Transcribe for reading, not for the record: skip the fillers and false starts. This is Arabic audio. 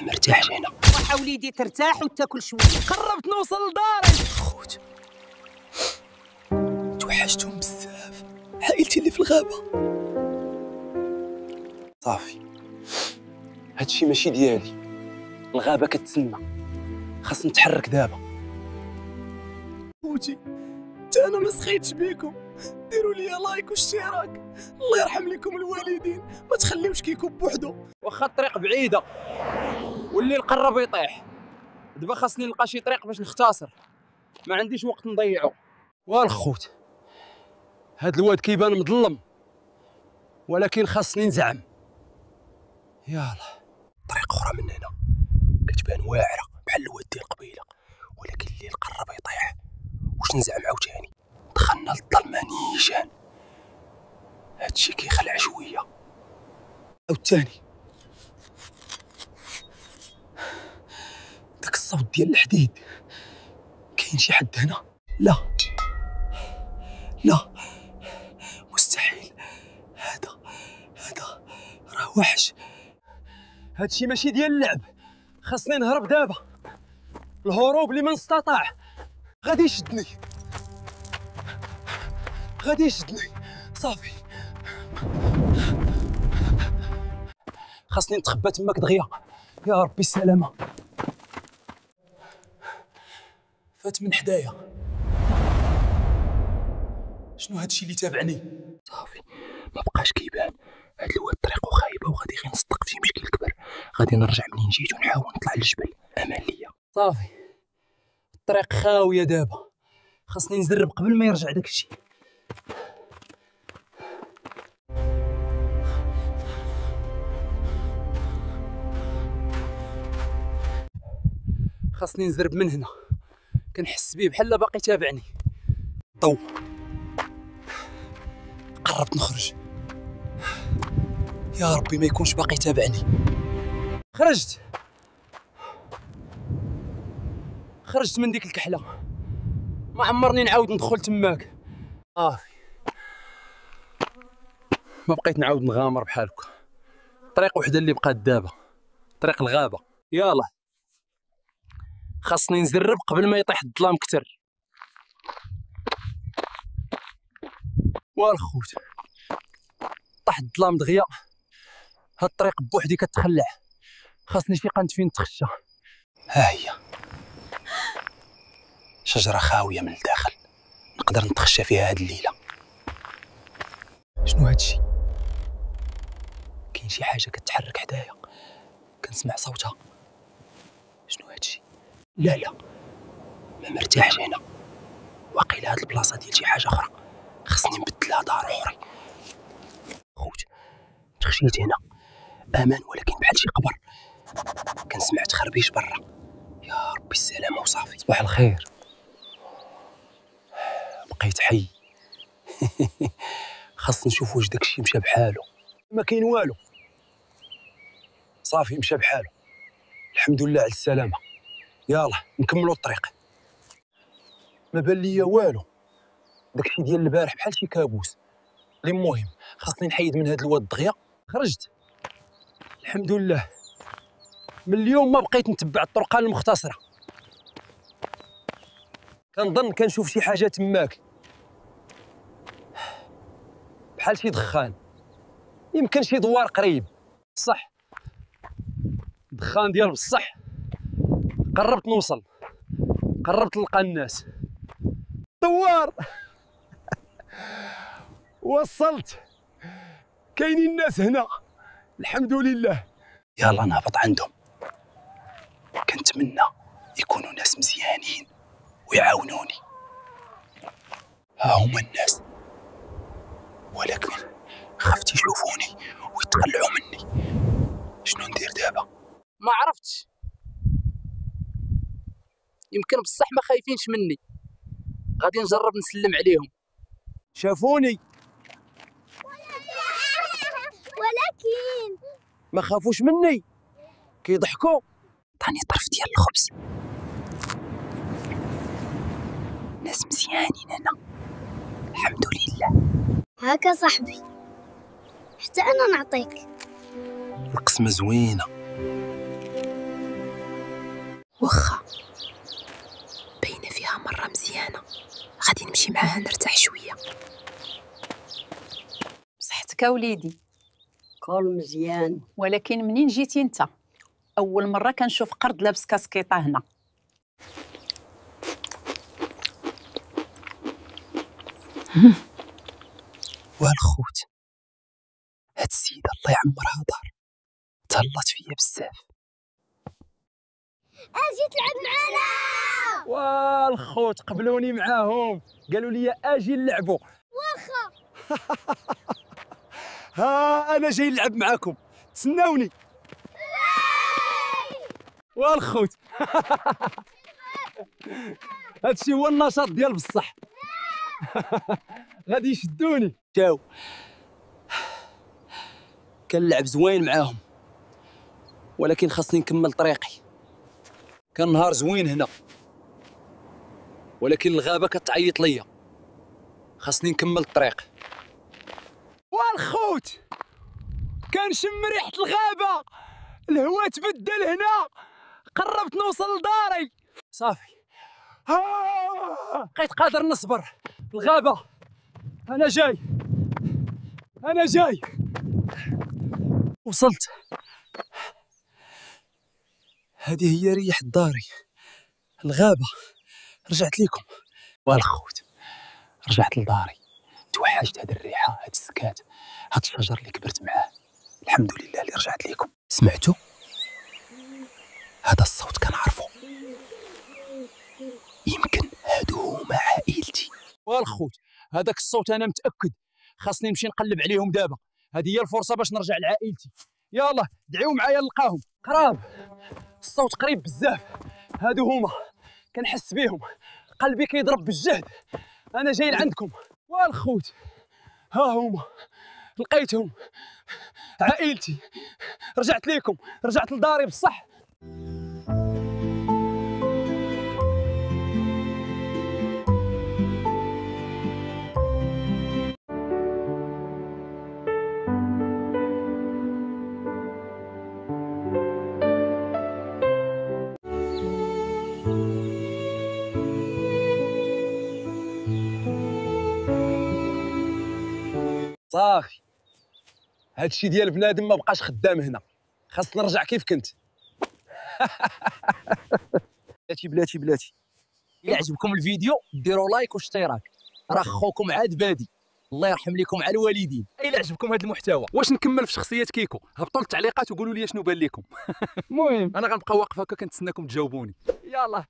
ما مرتاحش هنا. روح وليدي ترتاح وتاكل شويه. قربت نوصل لداري. خوت توحشتهم بزاف، عائلتي اللي في الغابه. صافي هادشي ماشي ديالي، الغابه كتسنى، خاص نتحرك دابا. خوتي حتى انا ما سخيتش بيكم، ديروا لي لايك واشتراك، الله يرحم لكم الوالدين، ما تخليوش كيكون بوحدو. واخا الطريق بعيده واللي القرب يطيح، دابا خاصني نلقى شي طريق باش نختصر، ما عنديش وقت نضيعو. والخوت هاد الواد كيبان مظلم، ولكن خاصني نزعم. يلا طريق اخرى من هنا كتبان واعره بحال الواد ديال قبيله، ولكن الليل قرب يطيح. واش نزعم عاوتاني؟ دخلنا للظلمه نيشان، هادشي كيخلع شويه. عاوتاني داك الصوت ديال الحديد، كاين شي حد هنا؟ لا لا مستحيل، هذا راه وحش. هادشي ماشي ديال اللعب، خاصني نهرب دابا. الهروب لمن استطاع. غادي يشدني صافي، خاصني نتخبى تماك دغيا. يا ربي السلامه. فات من حدايا. شنو هادشي اللي تابعني؟ صافي ما بقاش كيبان، هاد الواد طريقو خايبه وغادي غير نصدق في مشكل كبر. غادي نرجع منين جيت ونحاول نطلع للجبل. امان ليا. صافي الطريق خاويه دابا، خاصني نزرب قبل ما يرجع داكشي. خاصني نزرب من هنا، كنحس بيه بحال باقي تابعني. ضو قربت نخرج، يا ربي ما يكونش باقي تابعني. خرجت من ديك الكحله، ما عمرني نعاود ندخل تماك. صافي ما بقيت نعاود نغامر بحال هكا. طريق وحده اللي بقات دابا، طريق الغابه. يلا خاصني نزرب قبل ما يطيح الظلام كتر. والخوت طاح الظلام دغيا، هاد الطريق بوحدي كتخلع، خاصني شي قنت فين نتخشى. ها هي شجره خاويه من الداخل، نقدر نتخشى فيها هاد الليله. شنو هادشي؟ كاين شي حاجه كتحرك حدايا، كنسمع صوتها. شنو هادشي؟ لا ما مرتاحش هنا، واقيلا هاد البلاصه ديال شي حاجه اخرى، خصني نبدلها دار اخرى. خوت تخشيت هنا امان، ولكن بحال شي قبر، كنسمع تخربيش برا. يا ربي السلامه وصافي. صباح الخير. بقيت حي. خاص نشوف واش داكشي مشى بحالو. ما كاين والو، صافي مشى بحالو. الحمد لله على السلامه. يلا نكملوا الطريق. ما بان ليا والو، داكشي ديال البارح بحال شي كابوس. المهم خاصني نحيد من هاد الواد دغيا. خرجت الحمد لله، من اليوم ما بقيت نتبع الطرقان المختصره. كنظن كنشوف شي حاجه تماك بحال شي دخان، يمكن شي دوار قريب. بصح دخان ديال بصح. قربت نوصل، قربت نلقى الناس. دوار وصلت، كاينين الناس هنا الحمد لله. يلا نهبط عندهم، كنتمنى يكونوا ناس مزيانين ويعاونوني. ها هما الناس، ولكن خفت يشوفوني ويتخلعوا مني. شنو ندير دابا؟ ما عرفتش، يمكن بصح ما خايفينش مني. غادي نجرب نسلم عليهم. شافوني ولكن ما خافوش مني، كيضحكوا. عطاني طرف ديال الخبز. ناس مزيانين هنا الحمد لله. هاكا صاحبي، حتى أنا نعطيك. القسمة زوينة. عافاك وليدي. كل مزيان. ولكن منين جيتي انت؟ اول مره كنشوف قرد لابس كاسكيطه هنا. والخوت هاد السيدة الله يعمرها دار تهلات فيا بزاف. اجي تلعب معنا. والخوت قبلوني معاهم قالوا لي اجي نلعبوا. واخا. ها انا جاي نلعب معاكم تسناوني. والخوت هادشي هو النشاط ديال بصح. غادي يشدوني. جاو كنلعب زوين معاهم ولكن خاصني نكمل طريقي. كان نهار زوين هنا ولكن الغابه كتعيط ليا، خاصني نكمل الطريق. والخوت كنشم ريحه الغابه، الهواء تبدل هنا، قربت نوصل لداري. صافي بقيت قادر نصبر. الغابه انا جاي انا جاي. وصلت، هذه هي ريح داري الغابة. رجعت ليكم والخوت، رجعت لداري. توحشت هاد الريحة، هاد السكات، هاد الشجر اللي كبرت معاه. الحمد لله اللي رجعت ليكم. سمعتوا هذا الصوت كنعرفو، يمكن هادو هما عائلتي. والخوت هذاك الصوت انا متاكد، خاصني نمشي نقلب عليهم دابا. هذه هي الفرصه باش نرجع لعائلتي. يلا دعيو معايا نلقاهم. قراب، الصوت قريب بزاف. هادو هما كنحس بيهم، قلبي كيضرب بالجهد. انا جاي لعندكم. والخوت ها هما لقيتهم، عائلتي. رجعت ليكم، رجعت لداري بصح. صافي هادشي ديال بنادم ما بقاش خدام هنا، خاص نرجع كيف كنت. بلاتي إلا عجبكم الفيديو ديروا لايك واشتراك، راه خوكم عاد بادي. الله يرحم لكم على الوالدين. إلا عجبكم هذا المحتوى واش نكمل في شخصية كيكو، هبطوا التعليقات وقولوا لي شنو بان لكم. المهم انا غنبقى واقف هكا كنتسناكم تجاوبوني. يلا